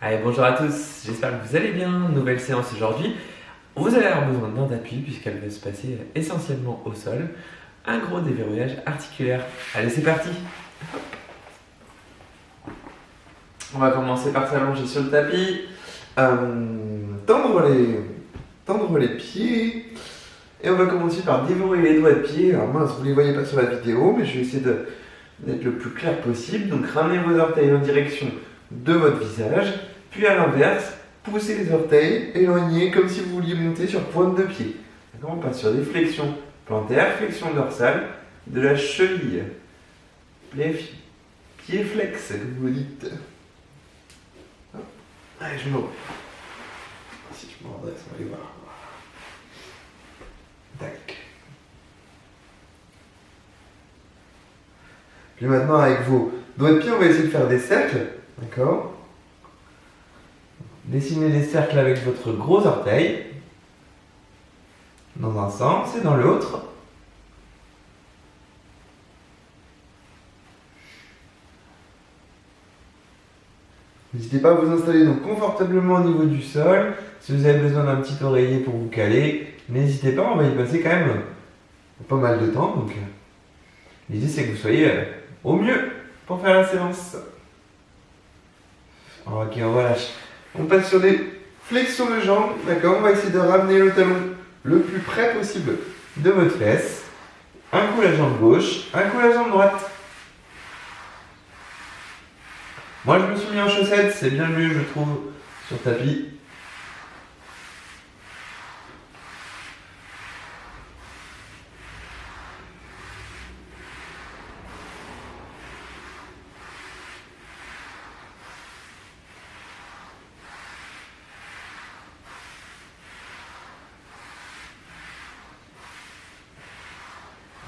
Allez, bonjour à tous, j'espère que vous allez bien. Nouvelle séance aujourd'hui. Vous allez avoir besoin d'un appui puisqu'elle va se passer essentiellement au sol. Un gros déverrouillage articulaire. Allez, c'est parti. On va commencer par s'allonger sur le tapis, tendre les pieds. Et on va commencer par déverrouiller les doigts de pied. Alors mince, vous ne les voyez pas sur la vidéo, mais je vais essayer d'être le plus clair possible. Donc ramenez vos orteils en direction de votre visage, puis à l'inverse, poussez les orteils, éloignez comme si vous vouliez monter sur pointe de pied. D'accord, on passe sur des flexions plantaires, flexion dorsale, de la cheville, pied flex, comme vous dites. Hop. Allez, je me remets. Si je me redresse, on va aller voir. Tac. Puis maintenant, avec vos doigts de pied, on va essayer de faire des cercles. D'accord? Dessinez des cercles avec votre gros orteil. Dans un sens et dans l'autre. N'hésitez pas à vous installer donc confortablement au niveau du sol. Si vous avez besoin d'un petit oreiller pour vous caler, n'hésitez pas, on va y passer quand même pas mal de temps. Donc l'idée c'est que vous soyez au mieux pour faire la séance. Ok, on relâche. On passe sur des flexions de jambes, d'accord? On va essayer de ramener le talon le plus près possible de votre fesse. Un coup la jambe gauche, un coup la jambe droite. Moi je me suis mis en chaussettes, c'est bien mieux je trouve sur tapis.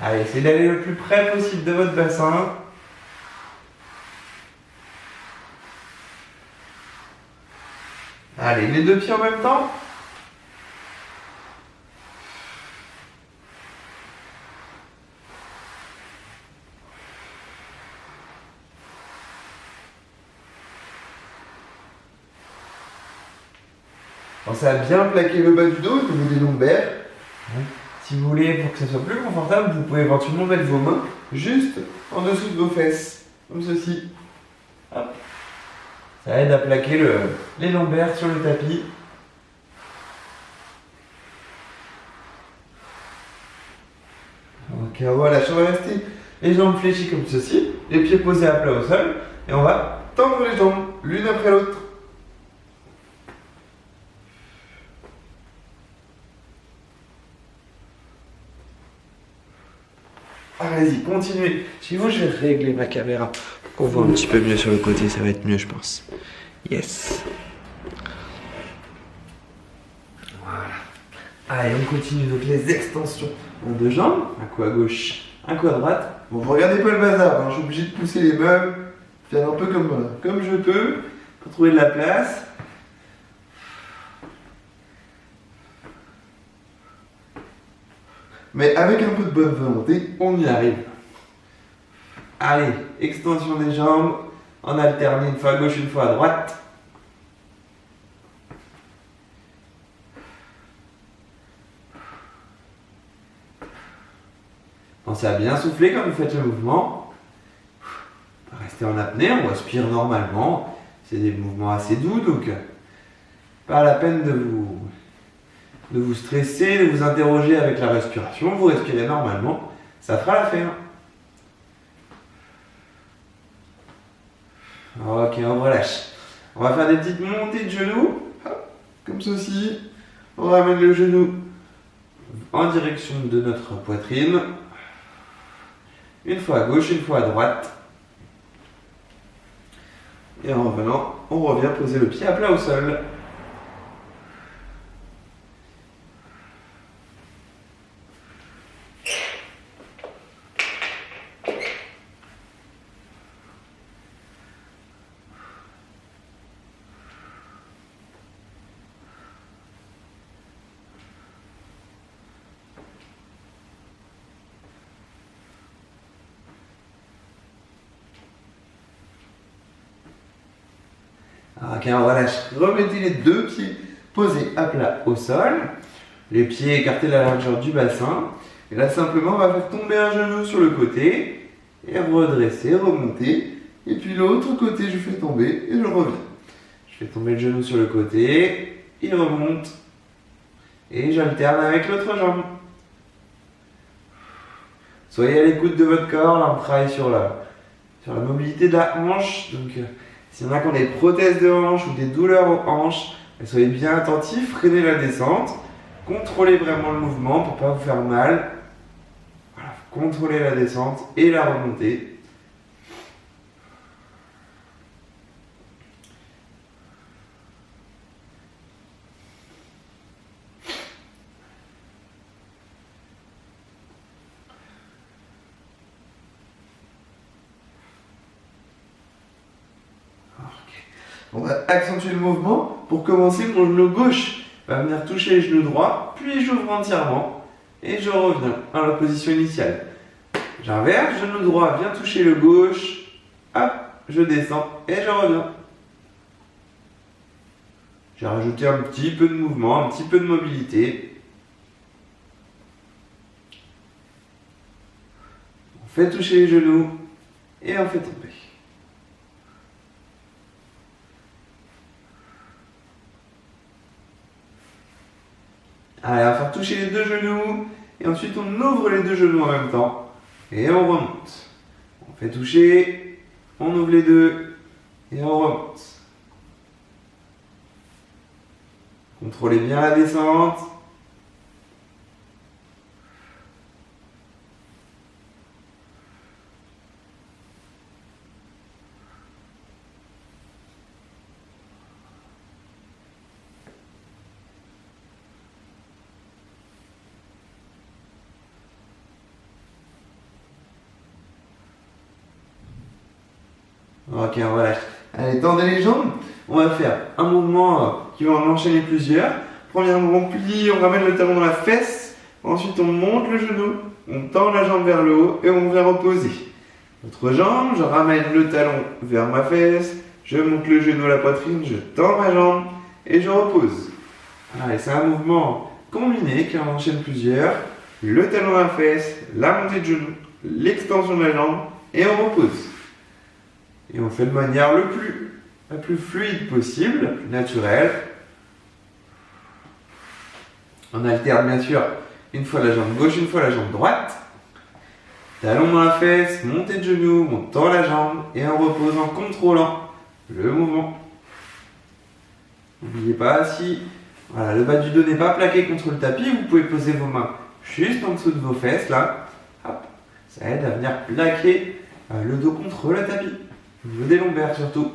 Allez, essayez d'aller le plus près possible de votre bassin. Allez, les deux pieds en même temps. Pensez à bien plaquer le bas du dos au niveau des lombaires. Si vous voulez, pour que ça soit plus confortable, vous pouvez éventuellement mettre vos mains juste en dessous de vos fesses, comme ceci. Hop. Ça aide à plaquer les lombaires sur le tapis. Ok, voilà, on va rester les jambes fléchies comme ceci, les pieds posés à plat au sol, et on va tendre les jambes l'une après l'autre. Allez-y, continuez. Chez vous, je vais régler ma caméra pour qu'on voit un petit peu mieux sur le côté, ça va être mieux, je pense. Yes. Voilà. Allez, on continue donc les extensions en deux jambes, un coup à gauche, un coup à droite. Bon, vous regardez pas le bazar, hein, je suis obligé de pousser les meubles, faire un peu comme je peux, pour trouver de la place. Mais avec un peu de bonne volonté, on y arrive. Allez, extension des jambes, en alternant une fois à gauche, une fois à droite. Pensez à bien souffler quand vous faites le mouvement. Restez en apnée, on respire normalement. C'est des mouvements assez doux, donc pas la peine de vous stresser, de vous interroger avec la respiration. Vous respirez normalement, ça fera l'affaire. Ok, on relâche. On va faire des petites montées de genoux, hop, comme ceci. On ramène le genou en direction de notre poitrine. Une fois à gauche, une fois à droite. Et en revenant, on revient poser le pied à plat au sol. Ok, on relâche. Remettez les deux pieds posés à plat au sol. Les pieds écartés à la largeur du bassin. Et là, simplement, on va faire tomber un genou sur le côté. Et redresser, remonter. Et puis l'autre côté, je fais tomber et je reviens. Je fais tomber le genou sur le côté. Il remonte. Et j'alterne avec l'autre jambe. Soyez à l'écoute de votre corps. Là, on travaille sur la mobilité de la hanche. Donc, s'il y en a qui ont des prothèses de hanche ou des douleurs aux hanches, soyez bien attentifs, freinez la descente, contrôlez vraiment le mouvement pour ne pas vous faire mal. Voilà, contrôlez la descente et la remontée. On va accentuer le mouvement. Pour commencer, mon genou gauche va venir toucher le genou droit, puis j'ouvre entièrement et je reviens à la position initiale. J'inverse, genou droit vient toucher le gauche, hop, je descends et je reviens. J'ai rajouté un petit peu de mouvement, un petit peu de mobilité. On fait toucher les genoux et on fait tomber. Allez, on va faire toucher les deux genoux et ensuite on ouvre les deux genoux en même temps et on remonte. On fait toucher, on ouvre les deux et on remonte. Contrôlez bien la descente. Ok, voilà. Allez, tendez les jambes. On va faire un mouvement qui va en enchaîner plusieurs. Premier mouvement, plie, on ramène le talon dans la fesse. Ensuite, on monte le genou, on tend la jambe vers le haut et on vient reposer. L'autre jambe, je ramène le talon vers ma fesse, je monte le genou à la poitrine, je tends ma jambe et je repose. Allez, c'est un mouvement combiné qui en enchaîne plusieurs. Le talon à la fesse, la montée de genou, l'extension de la jambe et on repose. Et on fait de manière la plus fluide possible, la plus naturelle. On alterne bien sûr une fois la jambe gauche, une fois la jambe droite. Talon dans la fesse, montée de genou, on tend la jambe et on repose en contrôlant le mouvement. N'oubliez pas, si voilà, le bas du dos n'est pas plaqué contre le tapis, vous pouvez poser vos mains juste en dessous de vos fesses là. Hop, ça aide à venir plaquer le dos contre le tapis. Au niveau des lombaires surtout.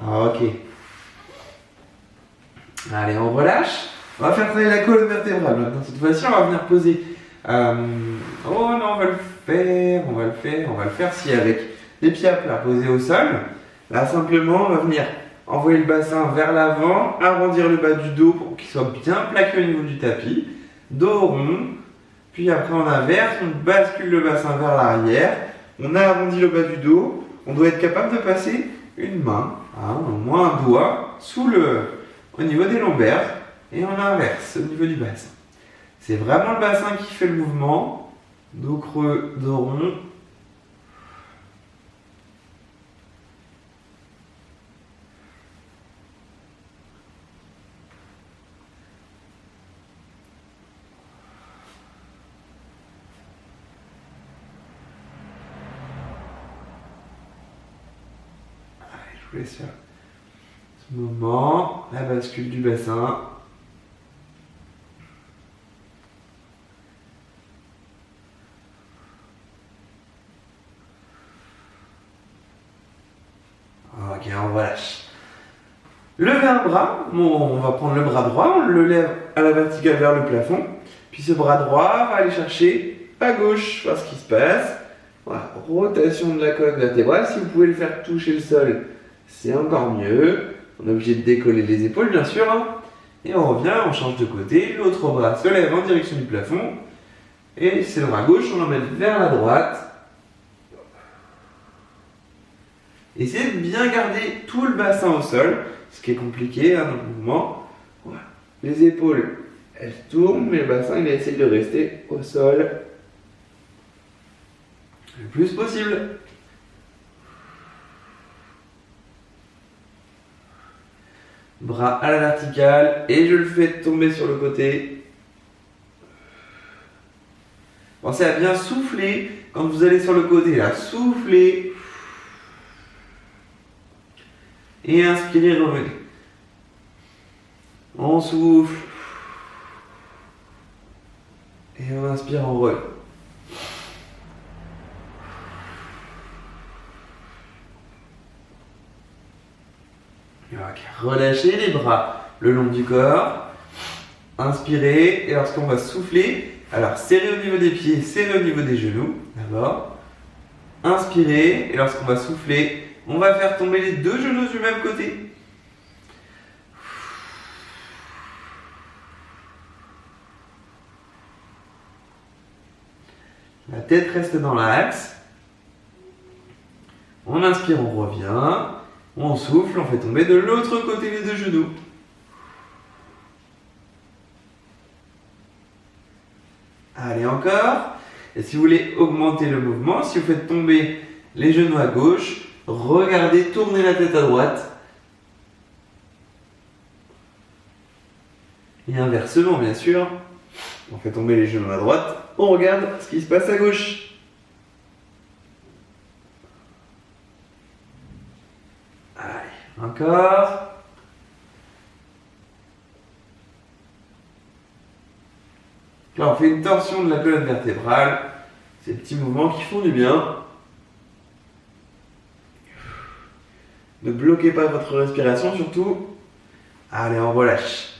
Ok. Allez, on relâche. On va faire travailler la colonne vertébrale maintenant. Cette fois-ci, on va venir poser. Oh non, on va le faire si avec les pieds à plat posés au sol. Là, simplement, on va venir envoyer le bassin vers l'avant, arrondir le bas du dos pour qu'il soit bien plaqué au niveau du tapis. Dos rond. Puis après, on inverse, on bascule le bassin vers l'arrière. On a arrondi le bas du dos. On doit être capable de passer une main, au moins un doigt, au niveau des lombaires. Et on inverse au niveau du bassin. C'est vraiment le bassin qui fait le mouvement. Dos creux, dos rond. Je vous laisse faire ce mouvement, la bascule du bassin. Ok, on relâche. Levez un bras, on va prendre le bras droit, on le lève à la verticale vers le plafond. Puis ce bras droit va aller chercher à gauche, voir ce qui se passe. Voilà, rotation de la colonne vertébrale. Si vous pouvez le faire toucher le sol, c'est encore mieux. On est obligé de décoller les épaules, bien sûr. Hein. Et on revient, on change de côté. L'autre bras se lève en direction du plafond. Et c'est le bras gauche, on l'emmène vers la droite. Essayez de bien garder tout le bassin au sol, ce qui est compliqué dans le mouvement. Voilà. Les épaules, elles tournent, mais le bassin, il essaye de rester au sol le plus possible. Bras à la verticale et je le fais tomber sur le côté. Pensez à bien souffler quand vous allez sur le côté, là, soufflez. Et inspirez, revenez. On souffle. Et on inspire, on revient. Relâchez les bras le long du corps. Inspirez. Et lorsqu'on va souffler, alors serrez au niveau des pieds, serrez au niveau des genoux. D'abord. Inspirez. Et lorsqu'on va souffler, on va faire tomber les deux genoux du même côté. La tête reste dans l'axe. On inspire, on revient. On souffle, on fait tomber de l'autre côté les deux genoux. Allez, encore. Et si vous voulez augmenter le mouvement, si vous faites tomber les genoux à gauche, regardez, tournez la tête à droite. Et inversement, bien sûr. On fait tomber les genoux à droite, on regarde ce qui se passe à gauche. Allez, encore. Là, on fait une torsion de la colonne vertébrale. Ces petits mouvements qui font du bien. Ne bloquez pas votre respiration surtout. Allez, on relâche.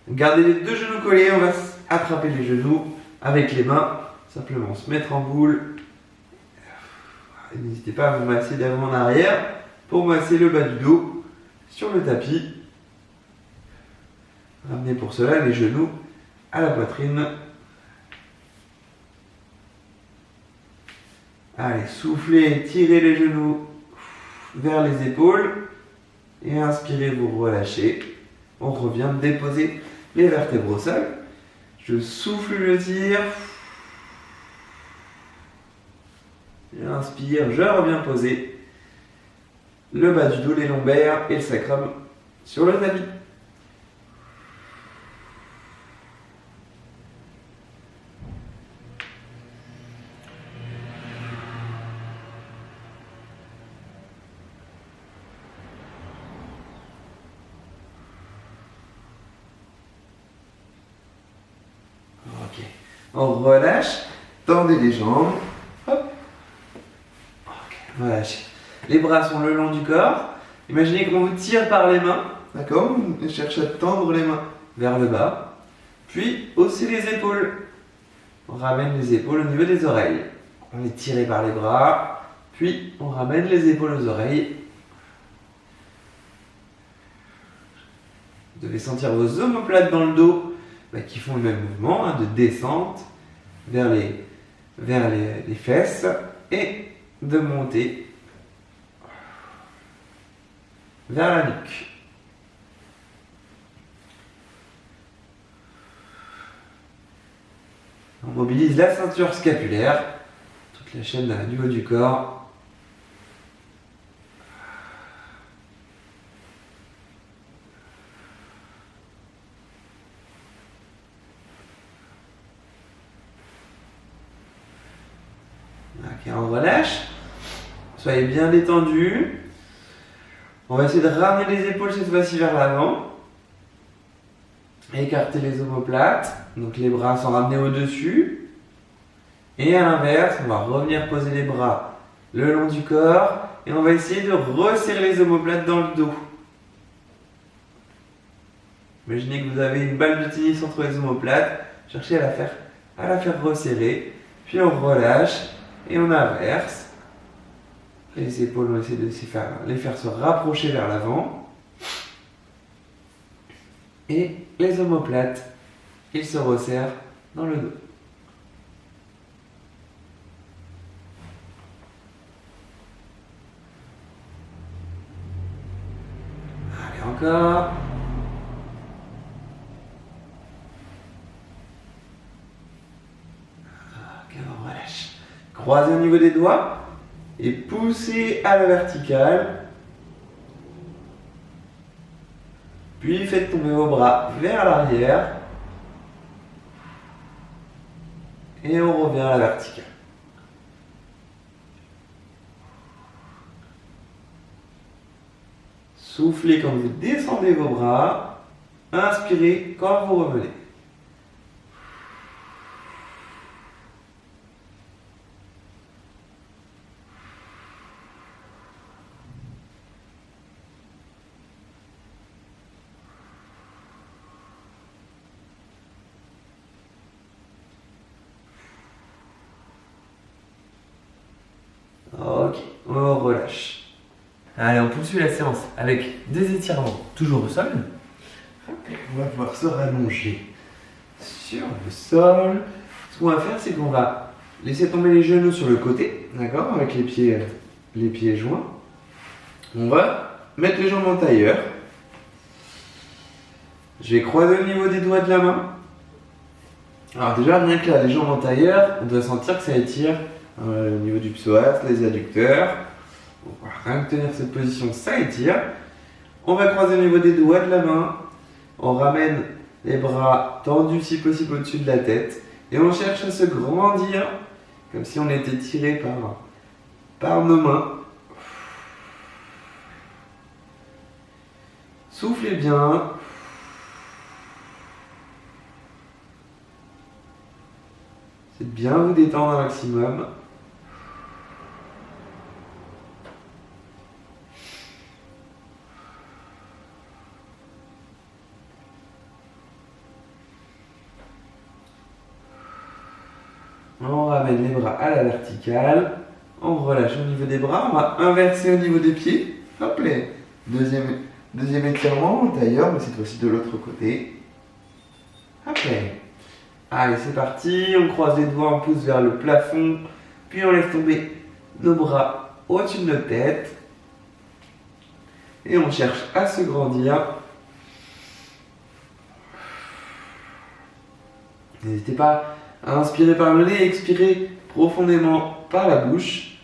Gardez les deux genoux collés, on va attraper les genoux avec les mains. Simplement se mettre en boule. N'hésitez pas à vous masser d'avant en arrière pour masser le bas du dos sur le tapis. Ramenez pour cela les genoux à la poitrine. Allez, soufflez, tirez les genoux vers les épaules et inspirez, vous relâchez. On revient déposer les vertèbres au sol. Je souffle, je tire. Inspire, je reviens poser le bas du dos, les lombaires et le sacrum sur le tapis. Ok, on relâche, tendez les jambes. Hop. Ok, relâchez. Les bras sont le long du corps. Imaginez qu'on vous tire par les mains, d'accord? Vous cherchez à tendre les mains vers le bas. Puis, haussez les épaules. On ramène les épaules au niveau des oreilles. On est tiré par les bras. Puis, on ramène les épaules aux oreilles. Vous devez sentir vos omoplates dans le dos qui font le même mouvement de descente vers les fesses et de monter vers la nuque. On mobilise la ceinture scapulaire, toute la chaîne du haut du corps. Ok, on relâche. Soyez bien détendus. On va essayer de ramener les épaules cette fois-ci vers l'avant. Écarter les omoplates. Donc les bras sont ramenés au-dessus. Et à l'inverse, on va revenir poser les bras le long du corps. Et on va essayer de resserrer les omoplates dans le dos. Imaginez que vous avez une balle de tennis entre les omoplates. Cherchez à la faire resserrer. Puis on relâche et on inverse. Les épaules, on essaie de les faire se rapprocher vers l'avant. Et les omoplates, ils se resserrent dans le dos. Allez, encore. Ok, on relâche. Croisez au niveau des doigts et poussez à la verticale. Puis faites tomber vos bras vers l'arrière. Et on revient à la verticale. Soufflez quand vous descendez vos bras. Inspirez quand vous revenez. Ok, on relâche. Allez, on poursuit la séance avec des étirements, toujours au sol. On va pouvoir se rallonger sur le sol. Ce qu'on va faire, c'est qu'on va laisser tomber les genoux sur le côté, d'accord, avec les pieds joints. On va mettre les jambes en tailleur. Je vais croiser au niveau des doigts de la main. Alors déjà, rien que là, les jambes en tailleur, on doit sentir que ça étire au niveau du psoas, les adducteurs. On va rien que tenir cette position, ça étire. On va croiser au niveau des doigts de la main. On ramène les bras tendus si possible au-dessus de la tête. Et on cherche à se grandir, comme si on était tiré par nos mains. Soufflez bien. C'est bien vous détendre un maximum. On ramène les bras à la verticale. On relâche au niveau des bras. On va inverser au niveau des pieds. Hop là. Deuxième étirement en tailleur, mais cette fois-ci de l'autre côté. Hop là. Allez, c'est parti. On croise les doigts, on pousse vers le plafond. Puis on laisse tomber nos bras au-dessus de notre tête. Et on cherche à se grandir. N'hésitez pas à inspirer par le nez et expirer profondément par la bouche.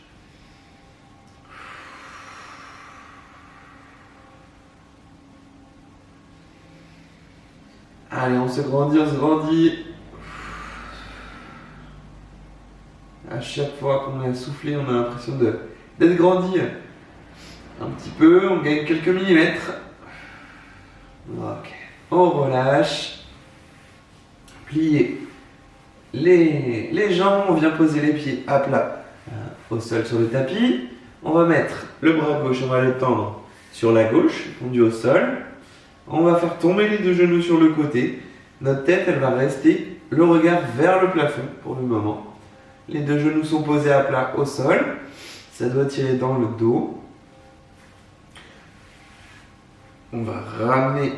Allez, on se grandit, on se grandit. À chaque fois qu'on a soufflé, on a l'impression d'être grandi un petit peu. On gagne quelques millimètres. Ok. On relâche. Pliez les jambes. On vient poser les pieds à plat au sol sur le tapis. On va mettre le bras gauche, on va le tendre sur la gauche, tendu au sol. On va faire tomber les deux genoux sur le côté. Notre tête, elle va rester le regard vers le plafond pour le moment. Les deux genoux sont posés à plat au sol. Ça doit tirer dans le dos. On va ramener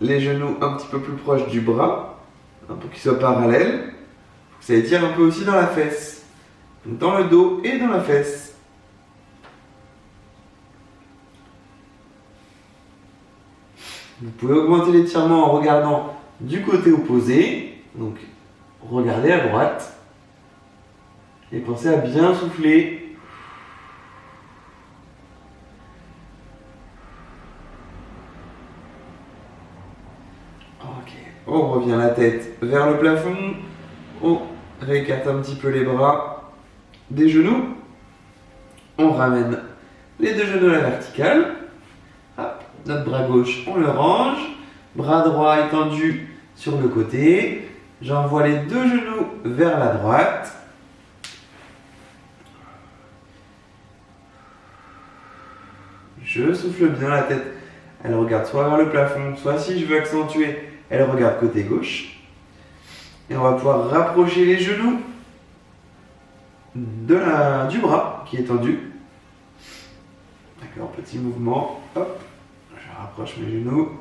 les genoux un petit peu plus proches du bras, pour qu'ils soient parallèles. Ça étire un peu aussi dans la fesse. Donc dans le dos et dans la fesse. Vous pouvez augmenter l'étirement en regardant du côté opposé. Donc regardez à droite. Et pensez à bien souffler. Ok. On revient la tête vers le plafond. On réécarte un petit peu les bras des genoux. On ramène les deux genoux à la verticale. Hop. Notre bras gauche, on le range. Bras droit étendu sur le côté. J'envoie les deux genoux vers la droite. Je souffle bien, la tête, elle regarde soit vers le plafond, soit si je veux accentuer, elle regarde côté gauche. Et on va pouvoir rapprocher les genoux du bras qui est tendu. D'accord, petit mouvement, hop, je rapproche mes genoux.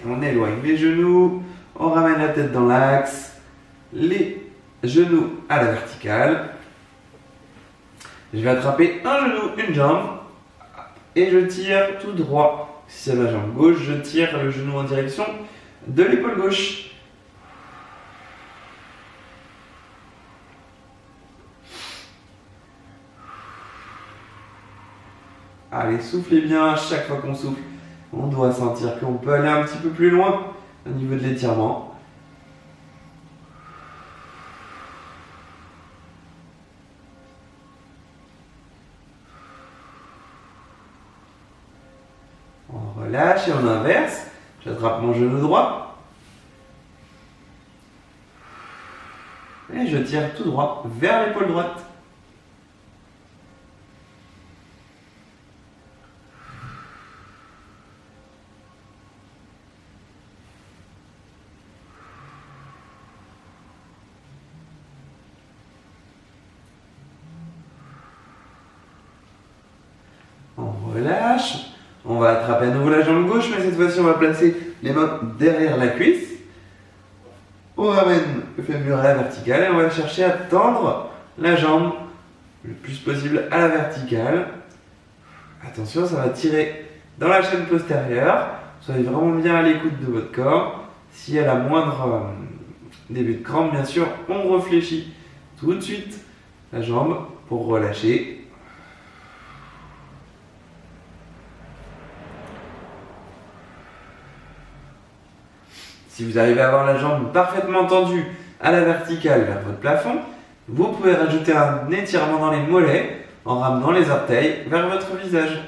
on éloigne les genoux, on ramène la tête dans l'axe, les genoux à la verticale. Je vais attraper un genou, une jambe, et je tire tout droit. Si c'est ma jambe gauche, je tire le genou en direction de l'épaule gauche. Allez, soufflez bien. À chaque fois qu'on souffle, on doit sentir qu'on peut aller un petit peu plus loin au niveau de l'étirement. On relâche et on inverse. J'attrape mon genou droit. Et je tire tout droit vers l'épaule droite. On relâche. On va attraper à nouveau la jambe gauche, mais cette fois-ci, on va placer les mains derrière la cuisse. On ramène le fémur à la verticale et on va chercher à tendre la jambe le plus possible à la verticale. Attention, ça va tirer dans la chaîne postérieure. Soyez vraiment bien à l'écoute de votre corps. S'il y a la moindre début de crampe, bien sûr, on réfléchit tout de suite la jambe pour relâcher. Si vous arrivez à avoir la jambe parfaitement tendue à la verticale vers votre plafond, vous pouvez rajouter un étirement dans les mollets en ramenant les orteils vers votre visage.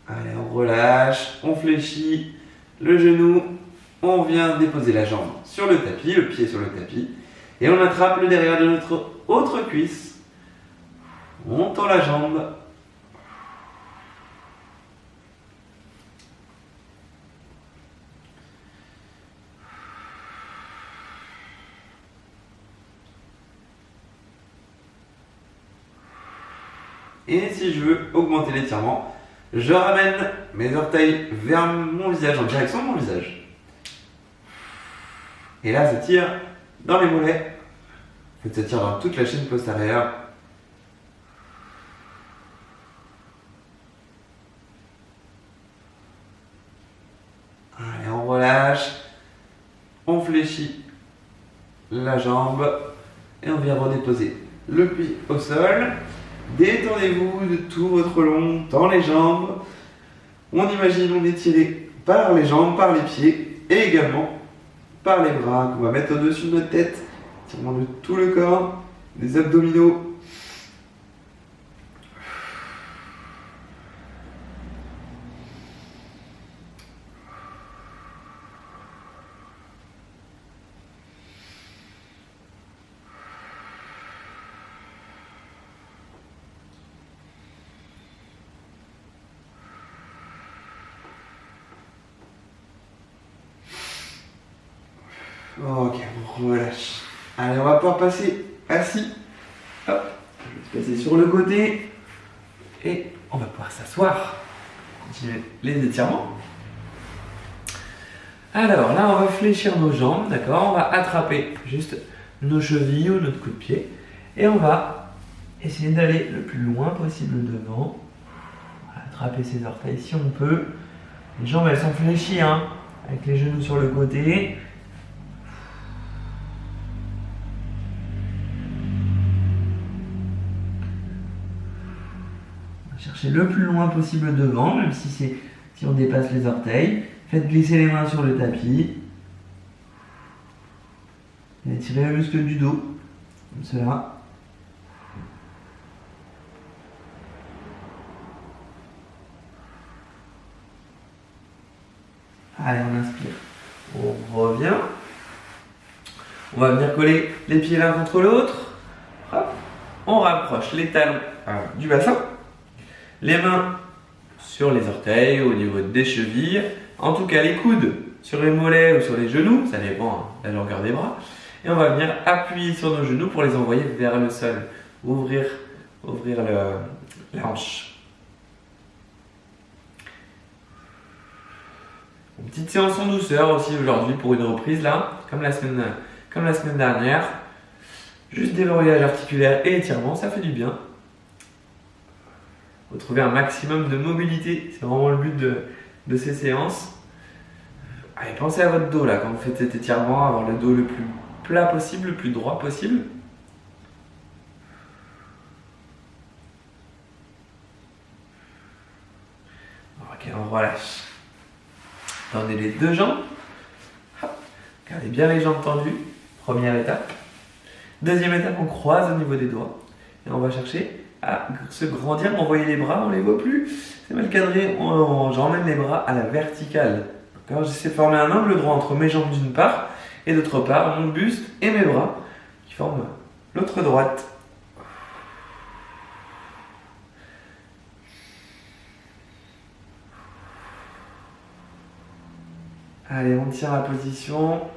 Allez, on relâche, on fléchit le genou, on vient déposer la jambe sur le tapis, le pied sur le tapis, et on attrape le derrière de notre autre cuisse. On tend la jambe. Et si je veux augmenter l'étirement, je ramène mes orteils vers mon visage, en direction de mon visage. Et là, ça tire dans les mollets. En fait, ça tire dans toute la chaîne postérieure. Allez, on relâche, on fléchit la jambe et on vient redéposer le pied au sol. Détendez-vous de tout votre long, tend les jambes. On imagine on est tiré par les jambes, par les pieds et également par les bras qu'on va mettre au-dessus de notre tête. Tirement de tout le corps, des abdominaux. Ok, on relâche. Allez, on va pouvoir passer assis. Hop, je vais passer sur le côté. Et on va pouvoir s'asseoir. Continuer les étirements. Alors là, on va fléchir nos jambes, d'accord? On va attraper juste nos chevilles ou notre coup de pied. Et on va essayer d'aller le plus loin possible devant. On va attraper ses orteils si on peut. Les jambes, elles sont fléchies, hein, avec les genoux sur le côté. Cherchez le plus loin possible devant, même si on dépasse les orteils. Faites glisser les mains sur le tapis. Et étirez le muscle du dos, comme cela. Allez, on inspire. On revient. On va venir coller les pieds l'un contre l'autre. On rapproche les talons du bassin. Les mains sur les orteils, au niveau des chevilles. En tout cas, les coudes sur les mollets ou sur les genoux, ça dépend de la longueur des bras. Et on va venir appuyer sur nos genoux pour les envoyer vers le sol. Ouvrir la hanche. Une petite séance en douceur aussi aujourd'hui pour une reprise là, comme la semaine dernière. Juste déverrouillage articulaire et étirement, ça fait du bien. Retrouver un maximum de mobilité, c'est vraiment le but de ces séances. Allez, pensez à votre dos là quand vous faites cet étirement, avoir le dos le plus plat possible, le plus droit possible. Ok, on relâche. Tendez les deux jambes. Gardez bien les jambes tendues. Première étape. Deuxième étape, on croise au niveau des doigts. Et on va chercher à se grandir. Envoyer les bras, on ne les voit plus. C'est mal cadré. J'emmène les bras à la verticale. J'essaie de former un angle droit entre mes jambes d'une part et d'autre part mon buste et mes bras qui forment l'autre droite. Allez, on tient la position.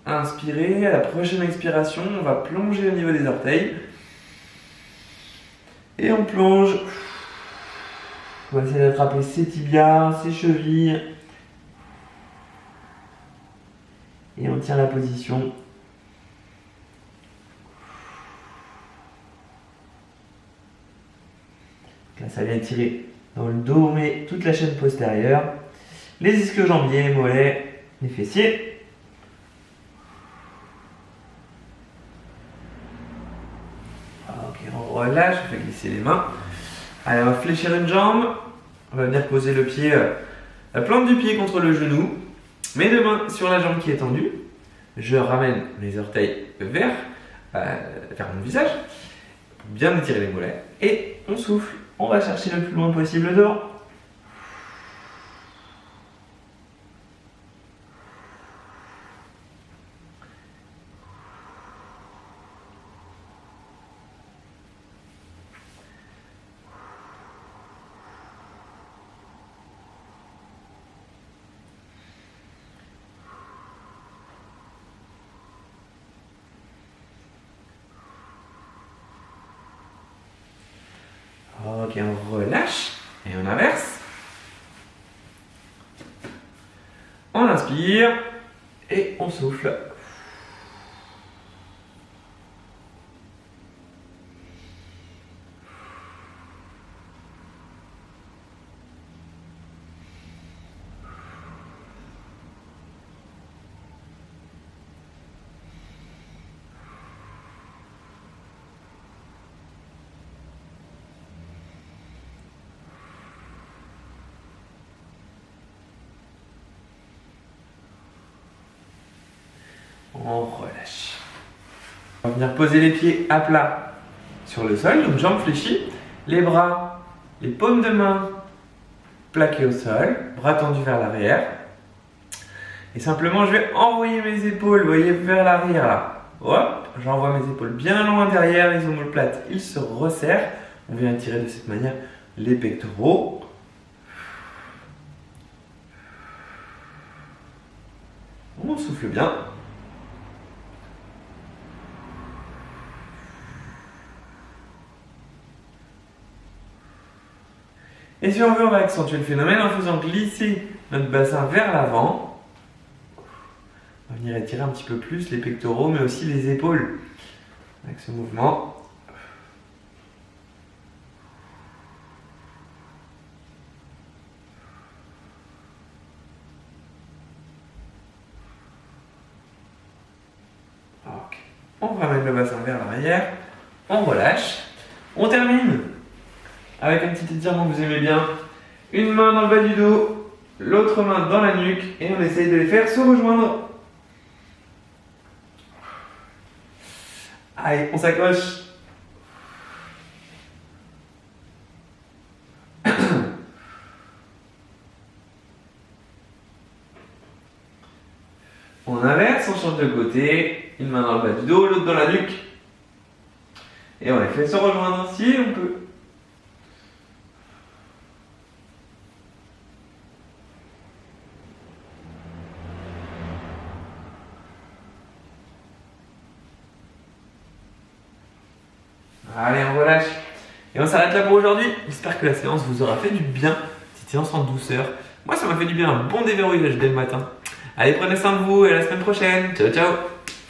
Inspirez, à la prochaine expiration, on va plonger au niveau des orteils. Et on plonge. On va essayer d'attraper ses tibias, ses chevilles. Et on tient la position. Là, ça vient tirer dans le dos, mais toute la chaîne postérieure. Les ischio-jambiers, mollets, les fessiers. Ok, on relâche, on fait glisser les mains. Allez, on va fléchir une jambe. On va venir poser le pied, la plante du pied contre le genou. Mes deux mains sur la jambe qui est tendue. Je ramène les orteils vers mon visage pour bien étirer les mollets. Et on souffle. On va chercher le plus loin possible devant. Ok, on relâche et on inverse. On inspire et on souffle. On relâche. On va venir poser les pieds à plat sur le sol, donc jambes fléchies, les bras, les paumes de main plaquées au sol, bras tendus vers l'arrière. Et simplement, je vais envoyer mes épaules, vous voyez, vers l'arrière là. Hop, j'envoie mes épaules bien loin derrière, les omoplates, ils se resserrent. On vient étirer de cette manière les pectoraux. On souffle bien. Et si on veut, on va accentuer le phénomène en faisant glisser notre bassin vers l'avant. On va venir étirer un petit peu plus les pectoraux, mais aussi les épaules avec ce mouvement. Ok. On ramène le bassin vers l'arrière, on relâche, on termine avec un petit étirement que vous aimez bien. Une main dans le bas du dos, l'autre main dans la nuque et on essaye de les faire se rejoindre. Allez, on s'accroche. On inverse, on change de côté. Une main dans le bas du dos, l'autre dans la nuque. Et on les fait se rejoindre si on peut. Allez, on relâche. Et on s'arrête là pour aujourd'hui. J'espère que la séance vous aura fait du bien. Petite séance en douceur. Moi, ça m'a fait du bien, un bon déverrouillage dès le matin. Allez, prenez soin de vous et à la semaine prochaine. Ciao, ciao.